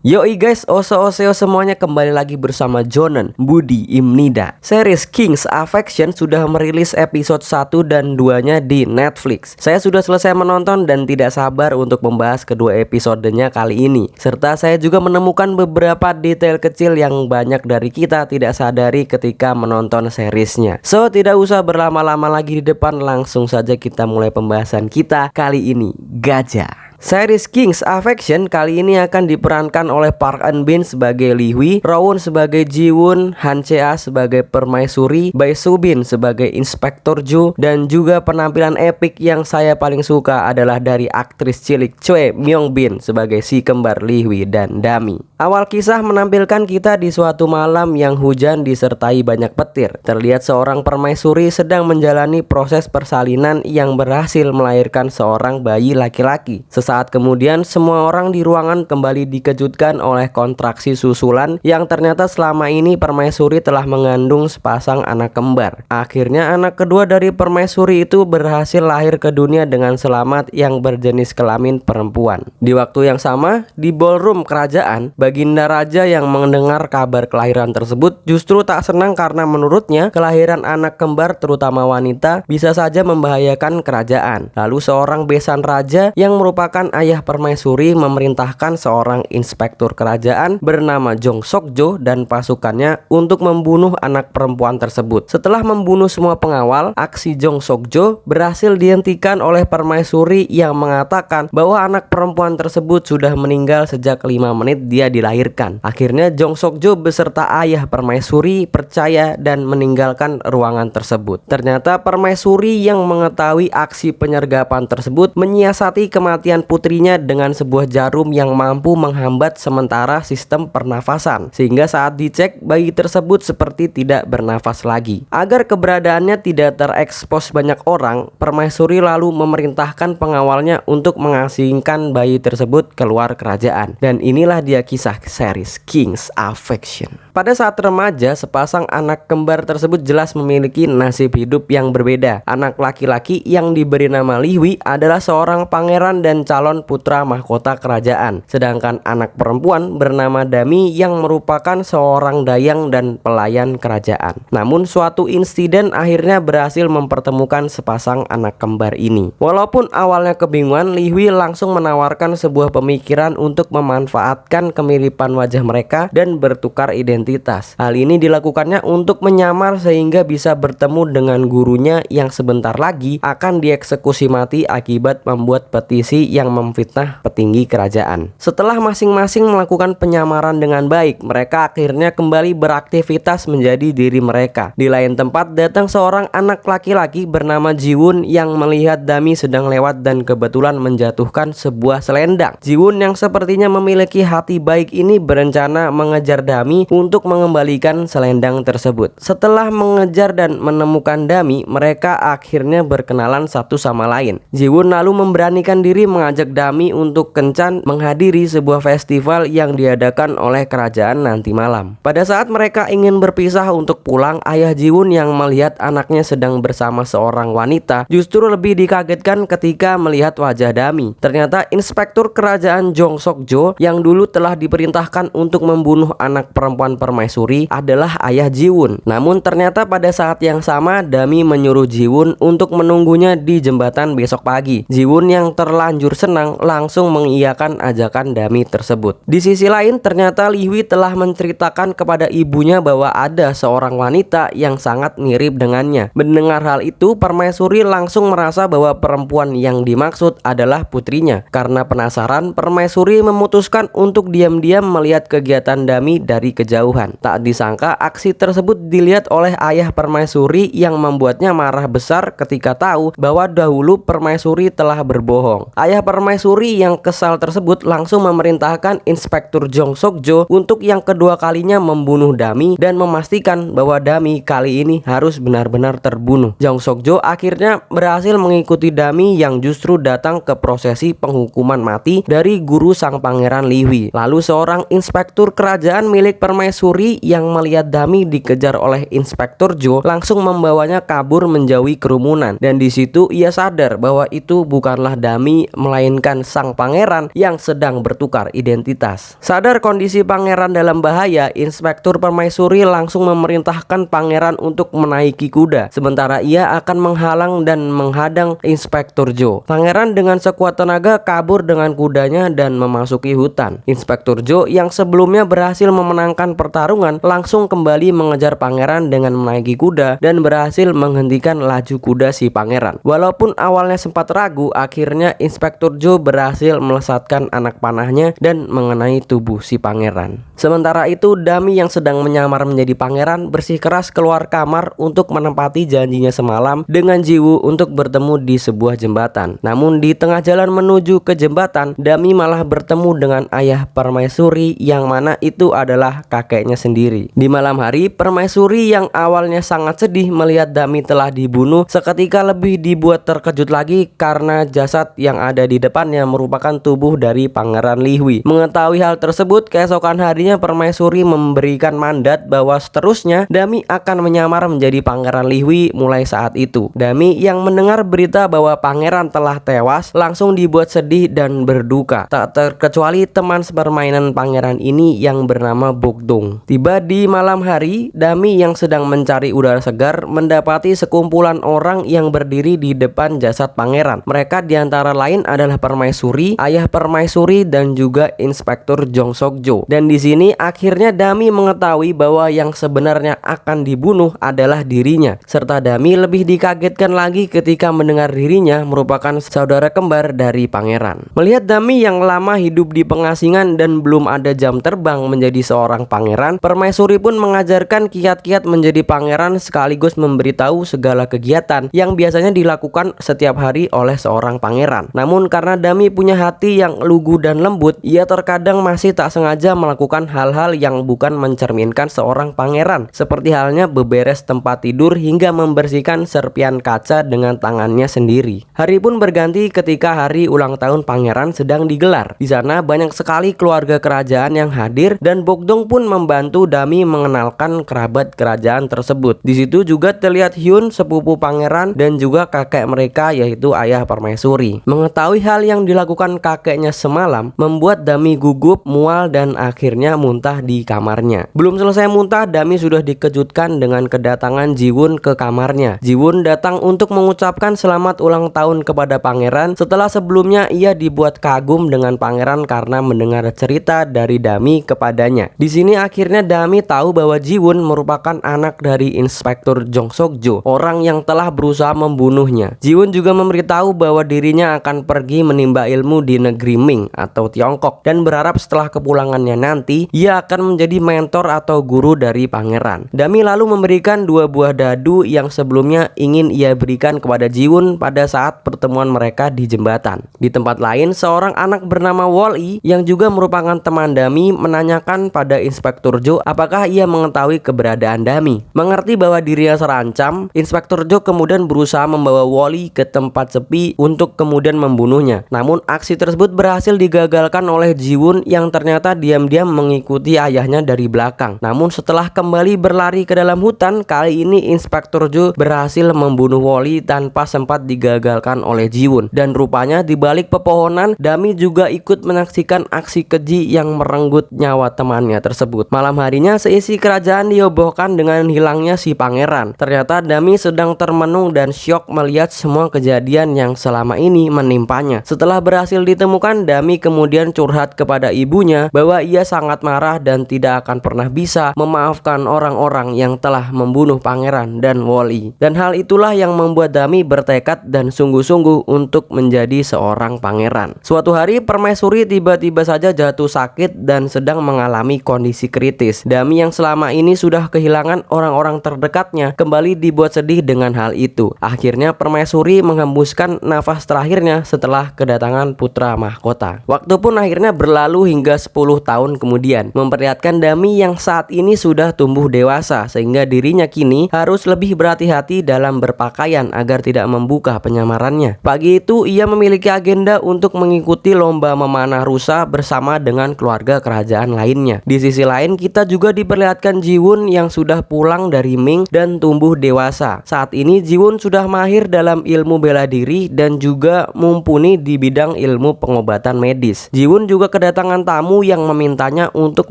Yoi guys, oseo semuanya, kembali lagi bersama Jonan Budi Imnida. Series King's Affection sudah merilis episode 1 dan 2-nya di Netflix. Saya sudah selesai menonton dan tidak sabar untuk membahas kedua episodenya kali ini. Serta saya juga menemukan beberapa detail kecil yang banyak dari kita tidak sadari ketika menonton seriesnya. So, tidak usah berlama-lama lagi di depan, langsung saja kita mulai pembahasan kita kali ini. Gajah. Series King's Affection kali ini akan diperankan oleh Park Eun Bin sebagai Lee Hui, Rowoon sebagai Ji Woon, Han Chae-ah sebagai permaisuri, Bae Soo Bin sebagai Inspektur Jo, dan juga penampilan epik yang saya paling suka adalah dari aktris cilik Choi Myung Bin sebagai si kembar Lee Hui dan Dami. Awal kisah menampilkan kita di suatu malam yang hujan disertai banyak petir. Terlihat seorang permaisuri sedang menjalani proses persalinan yang berhasil melahirkan seorang bayi laki-laki. Saat kemudian semua orang di ruangan kembali dikejutkan oleh kontraksi susulan yang ternyata selama ini permaisuri telah mengandung sepasang anak kembar. Akhirnya anak kedua dari permaisuri itu berhasil lahir ke dunia dengan selamat yang berjenis kelamin perempuan. Di waktu yang sama, di ballroom kerajaan, Baginda Raja yang mendengar kabar kelahiran tersebut justru tak senang karena menurutnya kelahiran anak kembar terutama wanita bisa saja membahayakan kerajaan. Lalu seorang besan raja yang merupakan ayah permaisuri memerintahkan seorang inspektur kerajaan bernama Jong Sok Jo dan pasukannya untuk membunuh anak perempuan tersebut. Setelah membunuh semua pengawal, aksi Jong Sok Jo berhasil dihentikan oleh permaisuri yang mengatakan bahwa anak perempuan tersebut sudah meninggal sejak 5 menit dia dilahirkan. Akhirnya Jong Sok Jo beserta ayah permaisuri percaya dan meninggalkan ruangan tersebut. Ternyata permaisuri yang mengetahui aksi penyergapan tersebut menyiasati kematian putrinya dengan sebuah jarum yang mampu menghambat sementara sistem pernafasan, sehingga saat dicek bayi tersebut seperti tidak bernafas lagi. Agar keberadaannya tidak terekspos banyak orang, permaisuri lalu memerintahkan pengawalnya untuk mengasingkan bayi tersebut keluar kerajaan. Dan inilah dia kisah series King's Affection. Pada saat remaja, sepasang anak kembar tersebut jelas memiliki nasib hidup yang berbeda. Anak laki-laki yang diberi nama Lee Hui adalah seorang pangeran dan calon putra mahkota kerajaan. Sedangkan anak perempuan bernama Dami yang merupakan seorang dayang dan pelayan kerajaan. Namun suatu insiden akhirnya berhasil mempertemukan sepasang anak kembar ini. Walaupun awalnya kebingungan, Lee Hui langsung menawarkan sebuah pemikiran untuk memanfaatkan kemiripan wajah mereka dan bertukar identitas. Hal ini dilakukannya untuk menyamar sehingga bisa bertemu dengan gurunya yang sebentar lagi akan dieksekusi mati akibat membuat petisi yang memfitnah petinggi kerajaan. Setelah masing-masing melakukan penyamaran dengan baik, mereka akhirnya kembali beraktivitas menjadi diri mereka. Di lain tempat datang seorang anak laki-laki bernama Ji Woon yang melihat Dami sedang lewat dan kebetulan menjatuhkan sebuah selendang. Ji Woon yang sepertinya memiliki hati baik ini berencana mengejar Dami untuk mengembalikan selendang tersebut. Setelah mengejar dan menemukan Dami, mereka akhirnya berkenalan satu sama lain. Ji Woon lalu memberanikan diri mengajak Dami untuk kencan menghadiri sebuah festival yang diadakan oleh kerajaan nanti malam. Pada saat mereka ingin berpisah untuk pulang, ayah Ji Woon yang melihat anaknya sedang bersama seorang wanita justru lebih dikagetkan ketika melihat wajah Dami. Ternyata inspektur kerajaan Jong Sok Jo yang dulu telah diperintahkan untuk membunuh anak perempuan permaisuri adalah ayah Ji Woon. Namun ternyata pada saat yang sama Dami menyuruh Ji Woon untuk menunggunya di jembatan besok pagi. Ji Woon yang terlanjur senang langsung mengiyakan ajakan Dami tersebut. Di sisi lain ternyata Lee Hui telah menceritakan kepada ibunya bahwa ada seorang wanita yang sangat mirip dengannya. Mendengar hal itu, permaisuri langsung merasa bahwa perempuan yang dimaksud adalah putrinya. Karena penasaran, permaisuri memutuskan untuk diam-diam melihat kegiatan Dami dari kejauhan. Tak disangka aksi tersebut dilihat oleh ayah permaisuri yang membuatnya marah besar ketika tahu bahwa dahulu permaisuri telah berbohong. Ayah permaisuri yang kesal tersebut langsung memerintahkan Inspektur Jong Sok Jo untuk yang kedua kalinya membunuh Dami dan memastikan bahwa Dami kali ini harus benar-benar terbunuh. Jong Sok Jo akhirnya berhasil mengikuti Dami yang justru datang ke prosesi penghukuman mati dari guru sang pangeran Lee Hui. Lalu seorang inspektur kerajaan milik permaisuri yang melihat Dami dikejar oleh Inspektur Jo langsung membawanya kabur menjauhi kerumunan. Dan di situ ia sadar bahwa itu bukanlah Dami melainkan sang pangeran yang sedang bertukar identitas. Sadar kondisi pangeran dalam bahaya, Inspektur permaisuri langsung memerintahkan pangeran untuk menaiki kuda, sementara ia akan menghalang dan menghadang Inspektur Jo. Pangeran dengan sekuat tenaga kabur dengan kudanya dan memasuki hutan. Inspektur Jo yang sebelumnya berhasil memenangkan pertarungan langsung kembali mengejar pangeran dengan menaiki kuda dan berhasil menghentikan laju kuda si pangeran. Walaupun awalnya sempat ragu, akhirnya Inspektur Jo berhasil melesatkan anak panahnya dan mengenai tubuh si pangeran. Sementara itu Dami yang sedang menyamar menjadi pangeran bersikeras keluar kamar untuk menempati janjinya semalam dengan Jiwoo untuk bertemu di sebuah jembatan. Namun di tengah jalan menuju ke jembatan, Dami malah bertemu dengan ayah permaisuri yang mana itu adalah kakeknya sendiri. Di malam hari, permaisuri yang awalnya sangat sedih melihat Dami telah dibunuh seketika lebih dibuat terkejut lagi karena jasad yang ada di depannya merupakan tubuh dari Pangeran Lihui. Mengetahui hal tersebut, keesokan harinya permaisuri memberikan mandat bahwa seterusnya Dami akan menyamar menjadi Pangeran Lihui mulai saat itu. Dami yang mendengar berita bahwa pangeran telah tewas langsung dibuat sedih dan berduka, tak terkecuali teman sepermainan pangeran ini yang bernama Bogdong. Tiba di malam hari, Dami yang sedang mencari udara segar mendapati sekumpulan orang yang berdiri di depan jasad pangeran. Mereka diantara lain adalah permaisuri, ayah permaisuri, dan juga Inspektur Jong Sok Jo. Dan di sini akhirnya Dami mengetahui bahwa yang sebenarnya akan dibunuh adalah dirinya, serta Dami lebih dikagetkan lagi ketika mendengar dirinya merupakan saudara kembar dari pangeran. Melihat Dami yang lama hidup di pengasingan dan belum ada jam terbang menjadi seorang pangeran, permaisuri pun mengajarkan kiat-kiat menjadi pangeran sekaligus memberitahu segala kegiatan yang biasanya dilakukan setiap hari oleh seorang pangeran. Namun karena Dami punya hati yang lugu dan lembut, ia terkadang masih tak sengaja melakukan hal-hal yang bukan mencerminkan seorang pangeran, seperti halnya beberes tempat tidur hingga membersihkan serpian kaca dengan tangannya sendiri. Hari pun berganti ketika hari ulang tahun pangeran sedang digelar. Di sana banyak sekali keluarga kerajaan yang hadir dan Bogdong pun membantu Dami mengenalkan kerabat kerajaan tersebut. Di situ juga terlihat Hyun, sepupu pangeran, dan juga kakek mereka yaitu ayah permaisuri. Mengetahui hal yang dilakukan kakeknya semalam membuat Dami gugup, mual, dan akhirnya muntah di kamarnya. Belum selesai muntah, Dami sudah dikejutkan dengan kedatangan Jiwon ke kamarnya. Jiwon datang untuk mengucapkan selamat ulang tahun kepada pangeran setelah sebelumnya ia dibuat kagum dengan pangeran karena mendengar cerita dari Dami kepadanya. Di sini akhirnya Dami tahu bahwa Jiwon merupakan anak dari Inspektur Jong Sok Jo, orang yang telah berusaha membunuhnya. Jiwon juga memberitahu bahwa dirinya akan pergi menimba ilmu di negeri Ming atau Tiongkok dan berharap setelah kepulangannya nanti ia akan menjadi mentor atau guru dari pangeran. Dami lalu memberikan 2 buah dadu yang sebelumnya ingin ia berikan kepada Jiwon pada saat pertemuan mereka di jembatan. Di tempat lain, seorang anak bernama Wall-E yang juga merupakan teman Dami menanyakan pada Inspektur Jo apakah ia mengetahui keberadaan Dami. Mengerti bahwa dirinya terancam, Inspektur Jo kemudian berusaha membawa Wall-E ke tempat sepi untuk kemudian membunuhnya. Namun aksi tersebut berhasil digagalkan oleh Jiwon yang ternyata diam-diam mengikuti ayahnya dari belakang. Namun setelah kembali berlari ke dalam hutan, kali ini Inspektur Jo berhasil membunuh Wall-E tanpa sempat digagalkan oleh Jiwon. Dan rupanya di balik pepohonan, Dami juga ikut menyaksikan aksi keji yang merenggut nyawa temannya tersebut. Malam harinya seisi kerajaan dihebohkan dengan hilangnya si pangeran. Ternyata Dami sedang termenung dan syok melihat semua kejadian yang selama ini menimpanya. Setelah berhasil ditemukan, Dami kemudian curhat kepada ibunya bahwa ia sangat marah dan tidak akan pernah bisa memaafkan orang-orang yang telah membunuh pangeran dan Wall-E. Dan hal itulah yang membuat Dami bertekad dan sungguh-sungguh untuk menjadi seorang pangeran. Suatu hari permaisuri tiba-tiba saja jatuh sakit dan sedang mengalami kondisi kritis. Dami yang selama ini sudah kehilangan orang-orang terdekatnya kembali dibuat sedih dengan hal itu. Akhirnya permaisuri menghembuskan nafas terakhirnya setelah kedatangan putra mahkota. Waktu pun akhirnya berlalu hingga 10 tahun kemudian, memperlihatkan Dami yang saat ini sudah tumbuh dewasa sehingga dirinya kini harus lebih berhati-hati dalam berpakaian agar tidak membuka penyamarannya. Pagi itu ia memiliki agenda untuk mengikuti lomba memanah rusa bersama dengan dengan keluarga kerajaan lainnya. Di sisi lain kita juga diperlihatkan Ji-won yang sudah pulang dari Ming dan tumbuh dewasa. Saat ini Ji-won sudah mahir dalam ilmu bela diri dan juga mumpuni di bidang ilmu pengobatan medis. Ji-won juga kedatangan tamu yang memintanya untuk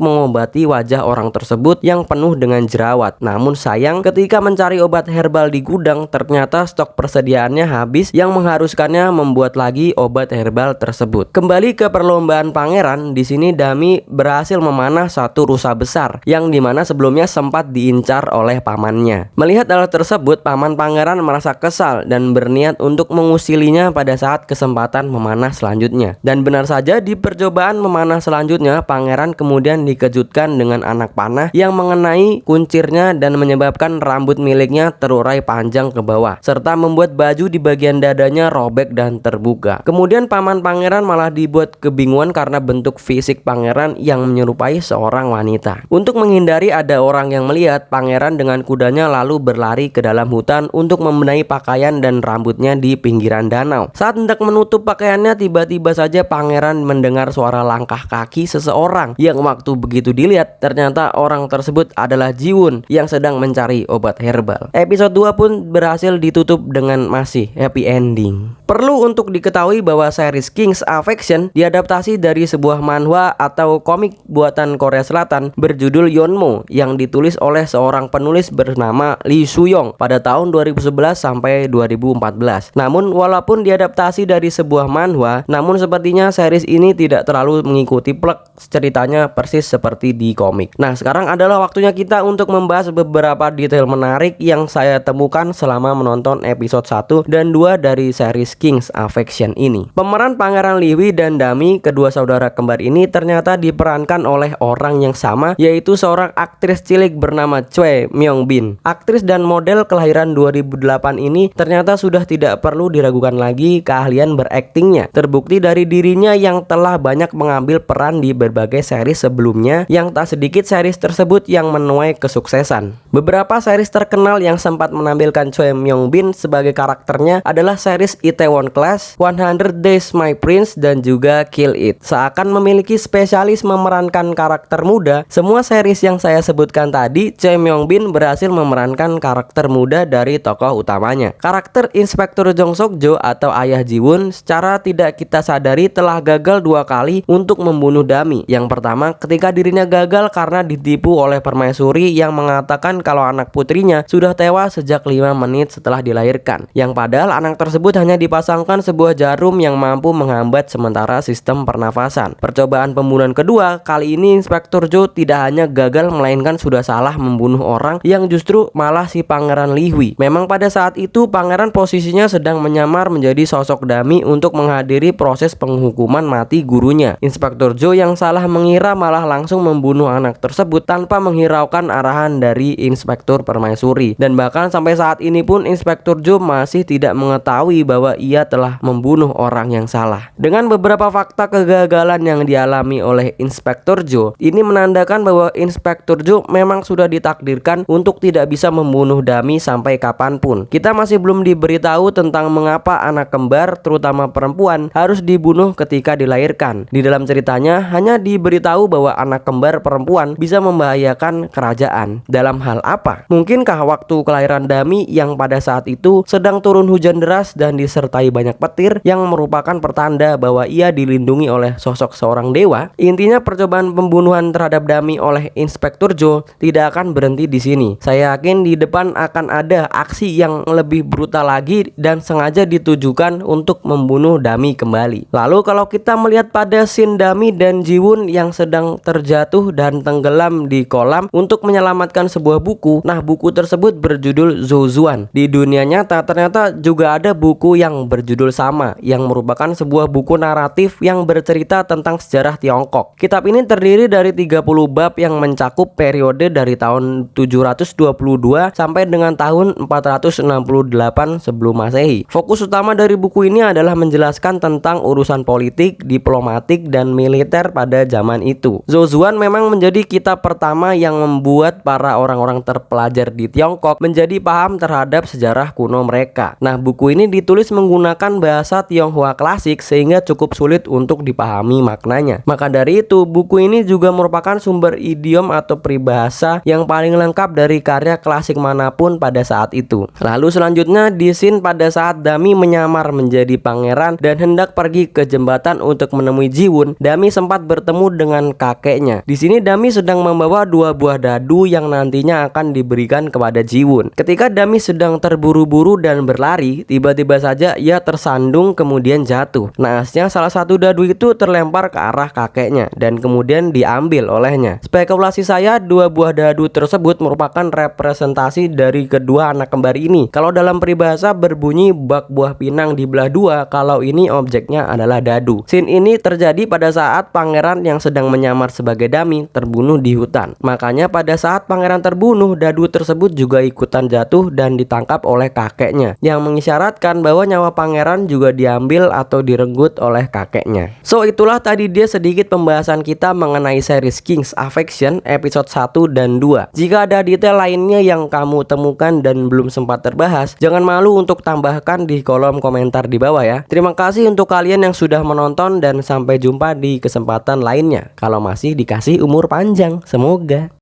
mengobati wajah orang tersebut yang penuh dengan jerawat. Namun sayang, ketika mencari obat herbal di gudang, ternyata stok persediaannya habis yang mengharuskannya membuat lagi obat herbal tersebut. Kembali ke perlombaan pangeran, di sini Dami berhasil memanah satu rusa besar yang dimana sebelumnya sempat diincar oleh pamannya. Melihat hal tersebut, paman pangeran merasa kesal dan berniat untuk mengusilinya pada saat kesempatan memanah selanjutnya. Dan benar saja, di percobaan memanah selanjutnya, pangeran kemudian dikejutkan dengan anak panah yang mengenai kuncirnya dan menyebabkan rambut miliknya terurai panjang ke bawah, serta membuat baju di bagian dadanya robek dan terbuka. Kemudian paman pangeran malah dibuat kebingungan karena bentuk fisik pangeran yang menyerupai seorang wanita. Untuk menghindari ada orang yang melihat, pangeran dengan kudanya lalu berlari ke dalam hutan untuk membenahi pakaian dan rambutnya di pinggiran danau. Saat hendak menutup pakaiannya, tiba-tiba saja pangeran mendengar suara langkah kaki seseorang yang waktu begitu dilihat, ternyata orang tersebut adalah Ji-won yang sedang mencari obat herbal. Episode 2 pun berhasil ditutup dengan masih happy ending. Perlu untuk diketahui bahwa series King's Affection diadaptasi dari sebuah manhwa atau komik buatan Korea Selatan berjudul Yeonmo yang ditulis oleh seorang penulis bernama Lee Soo-young pada tahun 2011 sampai 2014. Namun walaupun diadaptasi dari sebuah manhwa, namun sepertinya series ini tidak terlalu mengikuti plot ceritanya persis seperti di komik. Nah, sekarang adalah waktunya kita untuk membahas beberapa detail menarik yang saya temukan selama menonton episode 1 dan 2 dari series King's Affection ini. Pemeran Pangeran Liwi dan Dami, kedua saudara kembar ini, ternyata diperankan oleh orang yang sama, yaitu seorang aktris cilik bernama Choi Myung-bin. Aktris dan model kelahiran 2008 ini ternyata sudah tidak perlu diragukan lagi keahlian beraktingnya. Terbukti dari dirinya yang telah banyak mengambil peran di berbagai series sebelumnya, yang tak sedikit series tersebut yang menuai kesuksesan. Beberapa series terkenal yang sempat menampilkan Choi Myung-bin sebagai karakternya adalah series Itaewon Class, 100 Days My Prince, dan juga Kill It. Seakan memiliki spesialis memerankan karakter muda, semua series yang saya sebutkan tadi, Choi Myung-bin berhasil memerankan karakter muda dari tokoh utamanya. Karakter Inspektur Jong Sok-jo atau ayah Ji-won secara tidak kita sadari telah gagal 2 kali untuk membunuh Dami. Yang pertama, ketika dirinya gagal karena ditipu oleh permaisuri yang mengatakan kalau anak putrinya sudah tewas sejak 5 menit setelah dilahirkan, yang padahal anak tersebut hanya dipasangkan sebuah jarum yang mampu menghambat sementara sistem pernafasan. Percobaan pembunuhan kedua, kali ini Inspektur Jo tidak hanya gagal melainkan sudah salah membunuh orang yang justru malah si Pangeran Liwi. Memang pada saat itu pangeran posisinya sedang menyamar menjadi sosok Dami untuk menghadiri proses penghukuman mati gurunya. Inspektur Jo yang salah mengira malah langsung membunuh anak tersebut tanpa menghiraukan arahan dari Inspektur Permaisuri. Dan bahkan sampai saat ini pun Inspektur Jo masih tidak mengetahui bahwa ia telah membunuh orang yang salah. Dengan beberapa fakta kegagalan yang dialami oleh Inspektur Jo, ini menandakan bahwa Inspektur Jo memang sudah ditakdirkan untuk tidak bisa membunuh Dami sampai kapanpun. Kita masih belum diberitahu tentang mengapa anak kembar, terutama perempuan, harus dibunuh ketika dilahirkan. Di dalam ceritanya hanya diberitahu bahwa anak kembar perempuan bisa membahayakan kerajaan. Dalam hal apa? Mungkinkah waktu kelahiran Dami yang pada saat itu sedang turun hujan deras dan disertai banyak petir yang merupakan pertanda bahwa ia dilindungi oleh sosok seorang dewa? Intinya percobaan pembunuhan terhadap Dami oleh Inspektur Jo tidak akan berhenti di sini. Saya yakin di depan akan ada aksi yang lebih brutal lagi dan sengaja ditujukan untuk membunuh Dami kembali. Lalu kalau kita melihat pada scene Dami dan Ji-won yang sedang terjatuh dan tenggelam di kolam untuk menyelamatkan sebuah buku. Nah, buku tersebut berjudul Zozuan. Di dunia nyata ternyata juga ada buku yang berjudul sama, yang merupakan sebuah buku naratif yang bercerita tentang sejarah Tiongkok. Kitab ini terdiri dari 30 bab yang mencakup periode dari tahun 722 sampai dengan tahun 468 sebelum Masehi. Fokus utama dari buku ini adalah menjelaskan tentang urusan politik, diplomatik, dan militer pada zaman itu. Zozuan memang menjadi kitab pertama yang membuat para orang-orang terpelajar di Tiongkok menjadi paham terhadap sejarah kuno mereka. Nah, buku ini ditulis menggunakan menggunakan bahasa Tionghoa klasik sehingga cukup sulit untuk dipahami maknanya. Maka dari itu, buku ini juga merupakan sumber idiom atau peribahasa yang paling lengkap dari karya klasik manapun pada saat itu. Lalu selanjutnya di scene pada saat Dami menyamar menjadi pangeran dan hendak pergi ke jembatan untuk menemui Jiwon, Dami sempat bertemu dengan kakeknya. Di sini Dami sedang membawa 2 buah dadu yang nantinya akan diberikan kepada Jiwon. Ketika Dami sedang terburu-buru dan berlari, tiba-tiba saja ia tersandung kemudian jatuh. Naasnya salah satu dadu itu terlempar ke arah kakeknya dan kemudian diambil olehnya. Spekulasi saya 2 buah dadu tersebut merupakan representasi dari kedua anak kembar ini. Kalau dalam peribahasa berbunyi bak buah pinang dibelah 2, kalau ini objeknya adalah dadu. Scene ini terjadi pada saat pangeran yang sedang menyamar sebagai Dami terbunuh di hutan. Makanya pada saat pangeran terbunuh, dadu tersebut juga ikutan jatuh dan ditangkap oleh kakeknya, yang mengisyaratkan bahwa nyawa pangeran juga diambil atau direnggut oleh kakeknya. So itulah tadi dia sedikit pembahasan kita mengenai series King's Affection episode 1 dan 2. Jika ada detail lainnya yang kamu temukan dan belum sempat terbahas, jangan malu untuk tambahkan di kolom komentar di bawah ya. Terima kasih untuk kalian yang sudah menonton dan sampai jumpa di kesempatan lainnya kalau masih dikasih umur panjang. Semoga.